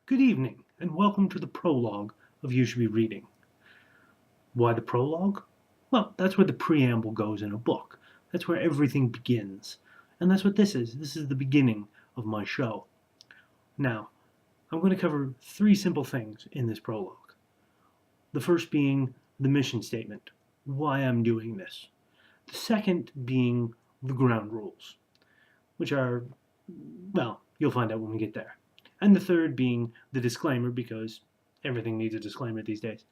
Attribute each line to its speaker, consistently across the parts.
Speaker 1: Good evening, and welcome to the prologue of You Should Be Reading. Why the prologue? Well, that's where the preamble goes in a book. That's where everything begins. And that's what this is. This is the beginning of my show. Now, I'm going to cover three simple things in this prologue. The first being the mission statement, why I'm doing this. The second being the ground rules, which are, well, you'll find out when we get there. And the third being the disclaimer, because everything needs a disclaimer these days.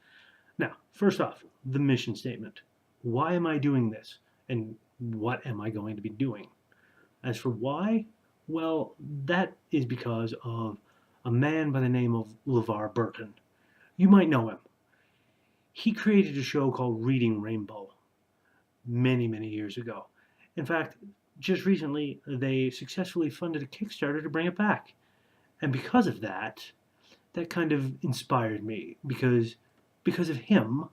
Speaker 1: Now, first off, the mission statement. Why am I doing this? And what am I going to be doing? As for why, well, that is because of a man by the name of LeVar Burton. You might know him. He created a show called Reading Rainbow many, many years ago. In fact, just recently, they successfully funded a Kickstarter to bring it back. And because of that, that kind of inspired me because of him,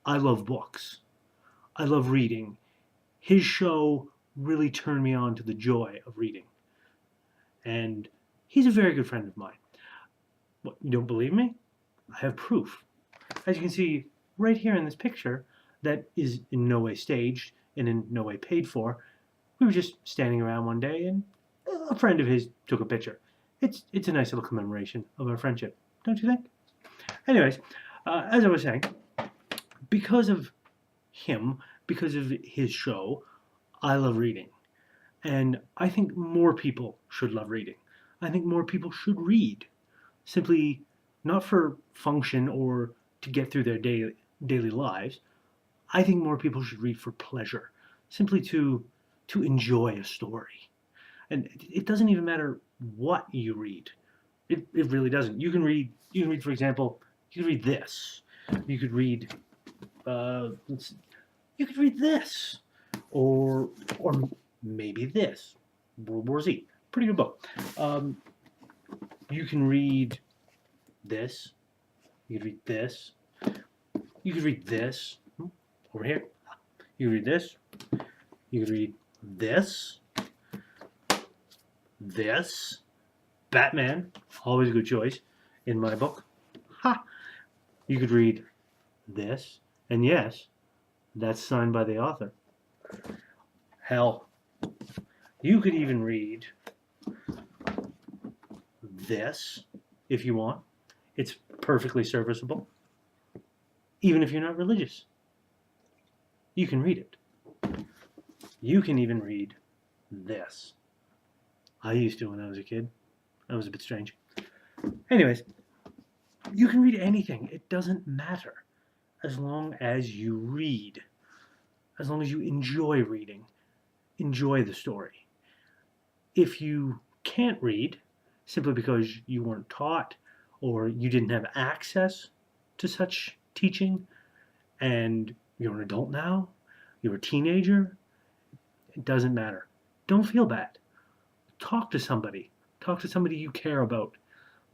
Speaker 1: I love books. I love reading. His show really turned me on to the joy of reading. And he's a very good friend of mine. What, you don't believe me? I have proof. As you can see right here in this picture, that is in no way staged and in no way paid for. We were just standing around one day and a friend of his took a picture. It's a nice little commemoration of our friendship, don't you think? Anyways, as I was saying, because of him, because of his show, I love reading. And I think more people should love reading. I think more people should read. Simply not for function or to get through their daily lives. I think more people should read for pleasure. Simply to enjoy a story. And it doesn't even matter what you read. It really doesn't. You can read, for example, you could read this. You could read, you could read this, or maybe this, World War Z. Pretty good book. You can read this. You could read this. You could read this over here. You could read this. You could read this. This. Batman, always a good choice in my book. Ha! You could read this, and yes, that's signed by the author. Hell, you could even read this if you want. It's perfectly serviceable. Even if you're not religious, you can read it. You can even read this. I used to when I was a kid. That was a bit strange. Anyways, you can read anything. It doesn't matter. As long as you read. As long as you enjoy reading. Enjoy the story. If you can't read, simply because you weren't taught or you didn't have access to such teaching, and you're an adult now, you're a teenager, it doesn't matter. Don't feel bad. Talk to somebody. Talk to somebody you care about.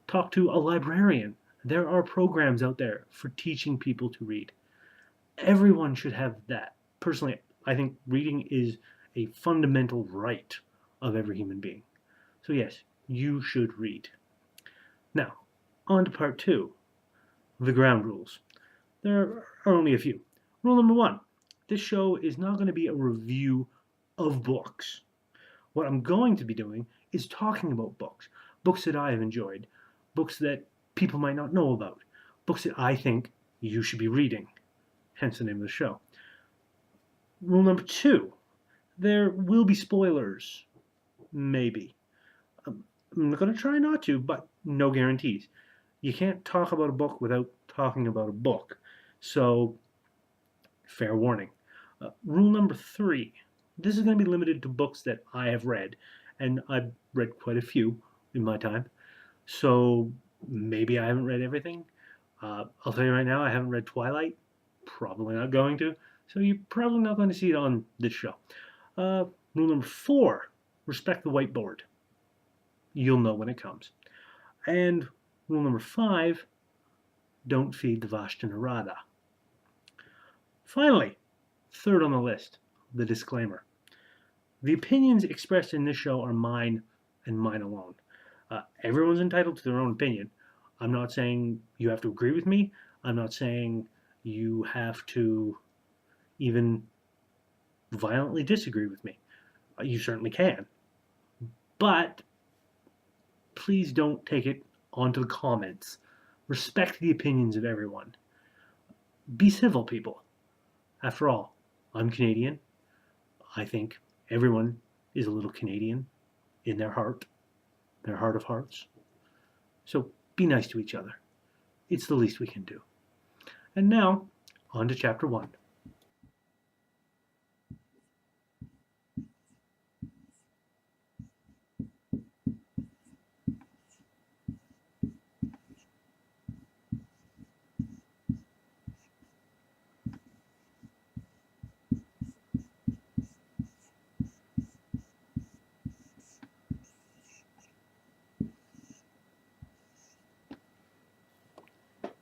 Speaker 1: Talk to a librarian. There are programs out there for teaching people to read. Everyone should have that. Personally, I think reading is a fundamental right of every human being. So yes, you should read. Now, on to part two, the ground rules. There are only a few. Rule number one, this show is not going to be a review of books. What I'm going to be doing is talking about books. Books that I have enjoyed. Books that people might not know about. Books that I think you should be reading. Hence the name of the show. Rule number two, there will be spoilers. Maybe. I'm going to try not to, but no guarantees. You can't talk about a book without talking about a book. So, fair warning. Rule number three, this is going to be limited to books that I have read, and I've read quite a few in my time. So maybe I haven't read everything. I'll tell you right now, I haven't read Twilight. Probably not going to. So you're probably not going to see it on this show. Rule number four, respect the whiteboard. You'll know when it comes. And rule number five, don't feed the Vashta Narada. Finally, third on the list, the disclaimer. The opinions expressed in this show are mine and mine alone. Everyone's entitled to their own opinion. I'm not saying you have to agree with me. I'm not saying you have to even violently disagree with me. You certainly can. But please don't take it onto the comments. Respect the opinions of everyone. Be civil, people. After all, I'm Canadian. I think everyone is a little Canadian in their heart of hearts. So be nice to each other. It's the least we can do. And now, on to Chapter 1.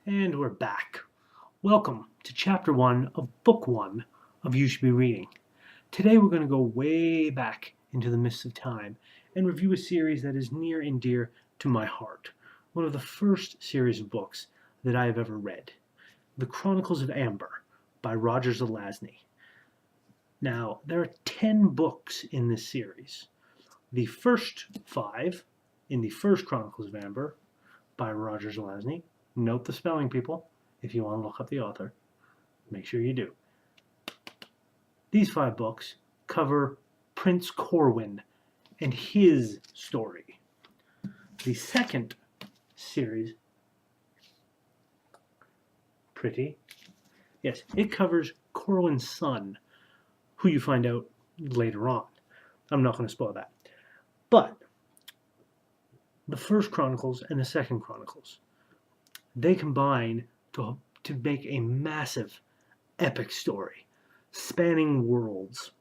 Speaker 1: And we're back. Welcome to Chapter 1 of Book 1 of You Should Be Reading. Today we're going to go way back into the mists of time and review a series that is near and dear to my heart. One of the first series of books that I have ever read. The Chronicles of Amber by Roger Zelazny. Now, there are 10 books in this series. The first 5 in the first Chronicles of Amber by Roger Zelazny. Note the spelling, people, if you want to look up the author. Make sure you do. These 5 books cover Prince Corwin and his story. The second series, pretty, yes, it covers Corwin's son, who you find out later on. I'm not going to spoil that. But the first Chronicles and the second Chronicles, they combine to make a massive, epic story, spanning worlds.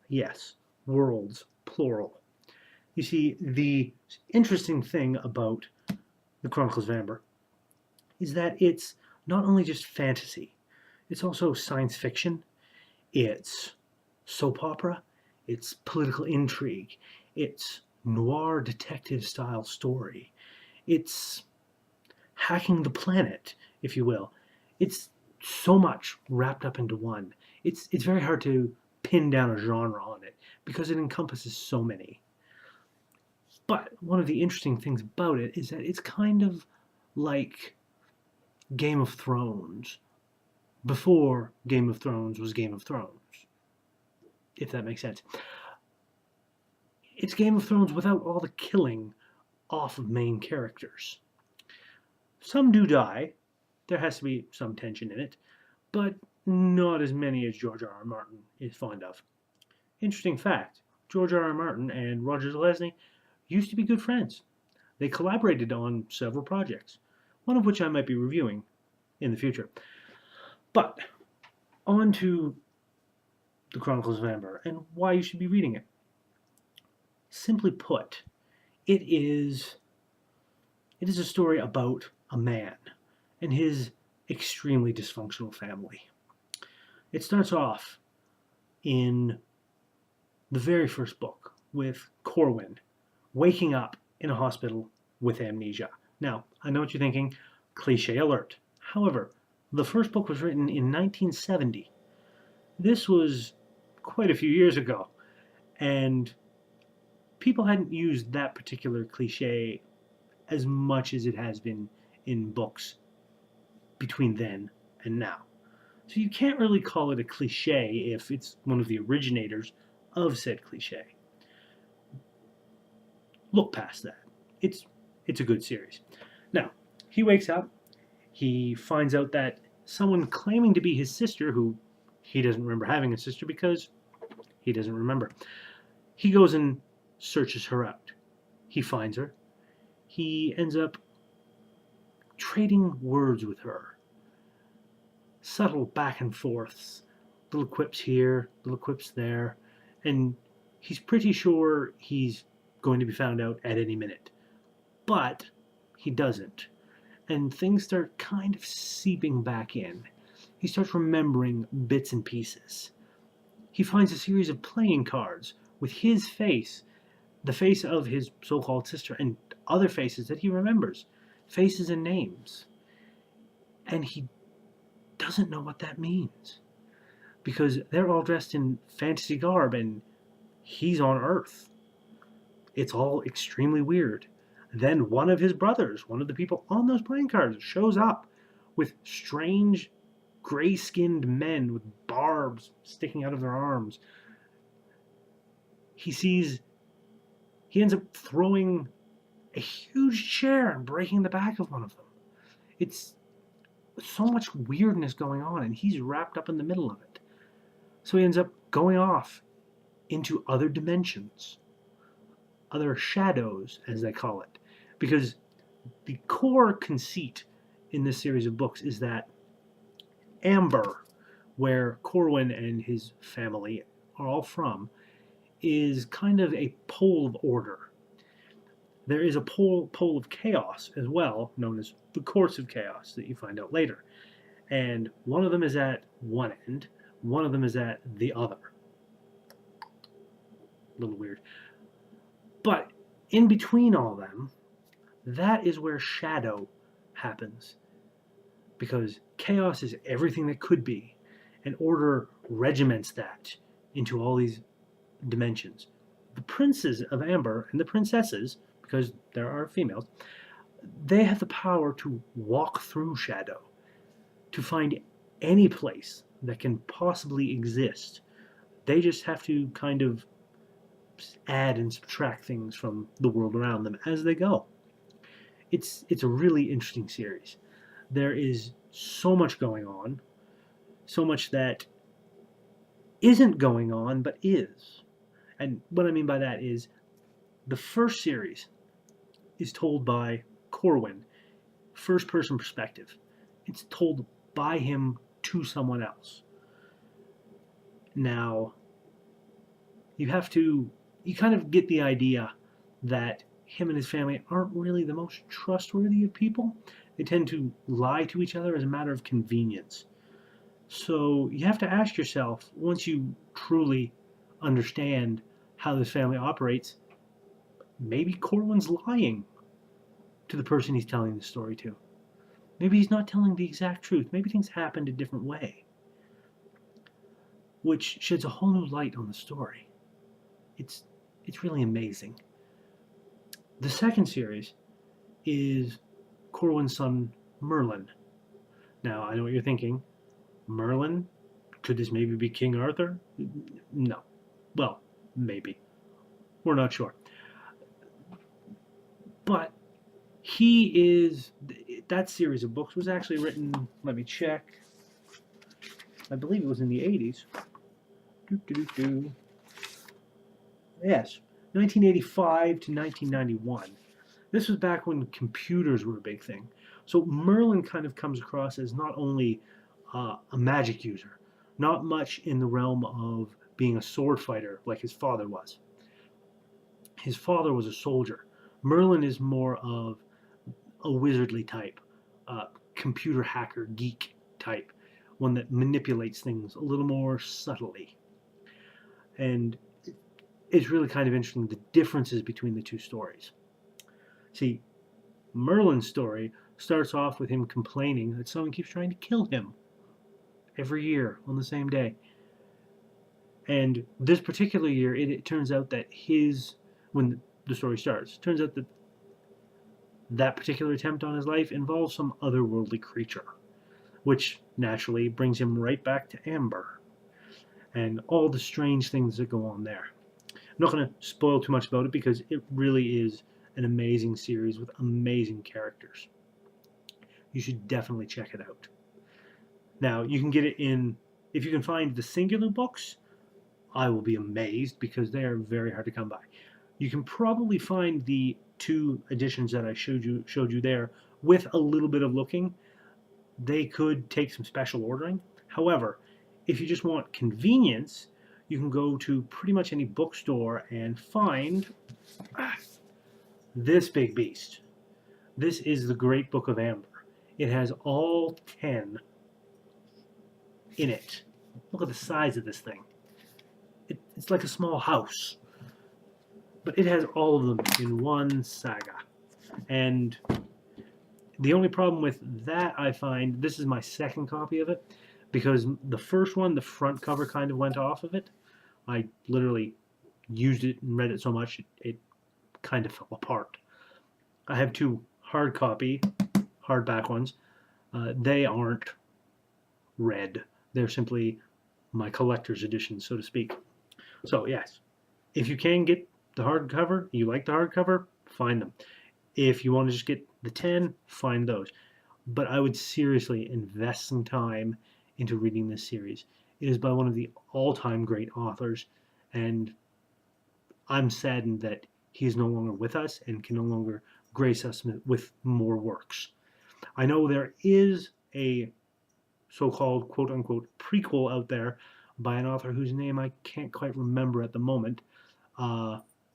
Speaker 1: Yes, worlds, plural. You see, the interesting thing about the Chronicles of Amber is that it's not only just fantasy, it's also science fiction, it's soap opera, it's political intrigue, it's noir detective style story, it's hacking the planet, if you will. It's so much wrapped up into one. It's very hard to pin down a genre on it because it encompasses so many. But one of the interesting things about it is that it's kind of like Game of Thrones before Game of Thrones was Game of Thrones, if that makes sense. It's Game of Thrones without all the killing off of main characters. Some do die. There has to be some tension in it, but not as many as George R.R. Martin is fond of. Interesting fact, George R.R. Martin and Roger Zelazny used to be good friends. They collaborated on several projects, one of which I might be reviewing in the future. But on to the Chronicles of Amber and why you should be reading it. Simply put, it is a story about a man and his extremely dysfunctional family. It starts off in the very first book with Corwin waking up in a hospital with amnesia. Now, I know what you're thinking, cliche alert. However, the first book was written in 1970. This was quite a few years ago, and people hadn't used that particular cliche as much as it has been in books between then and now. So you can't really call it a cliche if it's one of the originators of said cliche. Look past that. It's a good series. Now, he wakes up, he finds out that someone claiming to be his sister, who he doesn't remember having a sister because he doesn't remember, he goes and searches her out. He finds her. He ends up trading words with her. Subtle back and forths. Little quips here, little quips there. And he's pretty sure he's going to be found out at any minute. But he doesn't. And things start kind of seeping back in. He starts remembering bits and pieces. He finds a series of playing cards with his face, the face of his so-called sister, and other faces that he remembers, faces and names. And he doesn't know what that means, because they're all dressed in fantasy garb and he's on Earth. It's all extremely weird. Then one of his brothers, one of the people on those playing cards, shows up with strange gray-skinned men with barbs sticking out of their arms. He ends up throwing a huge chair and breaking the back of one of them. It's so much weirdness going on, and he's wrapped up in the middle of it. So he ends up going off into other dimensions, other shadows, as they call it. Because the core conceit in this series of books is that Amber, where Corwin and his family are all from, is kind of a pole of order. There is a pole of chaos as well, known as the Courts of Chaos, that you find out later. And one of them is at one end, one of them is at the other. A little weird. But in between all them, that is where shadow happens. Because chaos is everything that could be, and order regiments that into all these dimensions. The princes of Amber and the princesses, because there are females, they have the power to walk through shadow, to find any place that can possibly exist. They just have to kind of add and subtract things from the world around them as they go. It's a really interesting series. There is so much going on, so much that isn't going on but is. And what I mean by that is the first series is told by Corwin, first person perspective. It's told by him to someone else. Now, you kind of get the idea that him and his family aren't really the most trustworthy of people. They tend to lie to each other as a matter of convenience. So you have to ask yourself, once you truly understand how this family operates, maybe Corwin's lying to the person he's telling the story to. Maybe he's not telling the exact truth. Maybe things happened a different way, which sheds a whole new light on the story. It's really amazing. The second series is Corwin's son, Merlin. Now, I know what you're thinking. Merlin? Could this maybe be King Arthur? No. Well, maybe. We're not sure. But that series of books was actually written, let me check, I believe it was in the 80s. Yes, 1985 to 1991. This was back when computers were a big thing. So Merlin kind of comes across as not only a magic user, not much in the realm of being a sword fighter like his father was. His father was a soldier. Merlin is more of a wizardly type, computer hacker, geek type, one that manipulates things a little more subtly. And it's really kind of interesting, the differences between the two stories. See, Merlin's story starts off with him complaining that someone keeps trying to kill him every year on the same day. And this particular year, it turns out that when the story starts, it turns out that particular attempt on his life involves some otherworldly creature, which naturally brings him right back to Amber and all the strange things that go on there. I'm not going to spoil too much about it because it really is an amazing series with amazing characters. You should definitely check it out. Now, you can get it if you can find the singular books, I will be amazed because they are very hard to come by. You can probably find the two editions that I showed you there with a little bit of looking. They could take some special ordering. However, if you just want convenience, you can go to pretty much any bookstore and find this big beast. This is the Great Book of Amber. It has all 10 in it. Look at the size of this thing. It's like a small house. But it has all of them in one saga. And the only problem with that, I find, this is my second copy of it, because the first one, the front cover kind of went off of it. I literally used it and read it so much it kind of fell apart. I have two hardback ones. They aren't red. They're simply my collector's edition, so to speak. So yes, if you can get the hardcover, you like the hardcover, find them. If you want to just get the 10, find those. But I would seriously invest some time into reading this series. It is by one of the all-time great authors, and I'm saddened that he is no longer with us and can no longer grace us with more works. I know there is a so-called quote-unquote prequel out there by an author whose name I can't quite remember at the moment,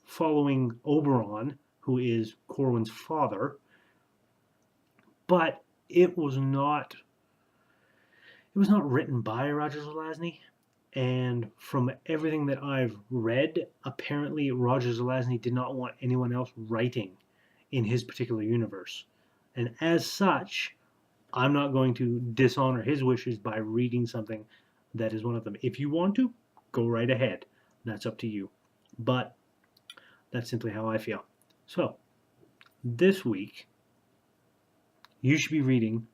Speaker 1: following Oberon, who is Corwin's father, but it was not written by Roger Zelazny, and from everything that I've read, apparently Roger Zelazny did not want anyone else writing in his particular universe. And as such, I'm not going to dishonor his wishes by reading something that is one of them. If you want to, go right ahead. That's up to you. But that's simply how I feel. So, this week, you should be reading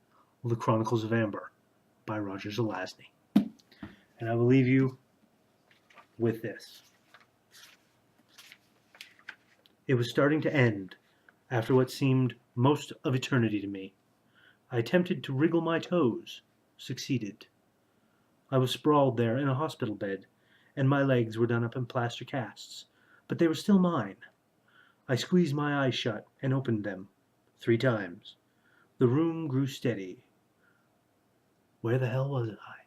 Speaker 1: The Chronicles of Amber by Roger Zelazny. And I will leave you with this. It was starting to end after what seemed most of eternity to me. I attempted to wriggle my toes, succeeded. I was sprawled there in a hospital bed, and my legs were done up in plaster casts, but they were still mine. I squeezed my eyes shut and opened them 3 times. The room grew steady. Where the hell was I?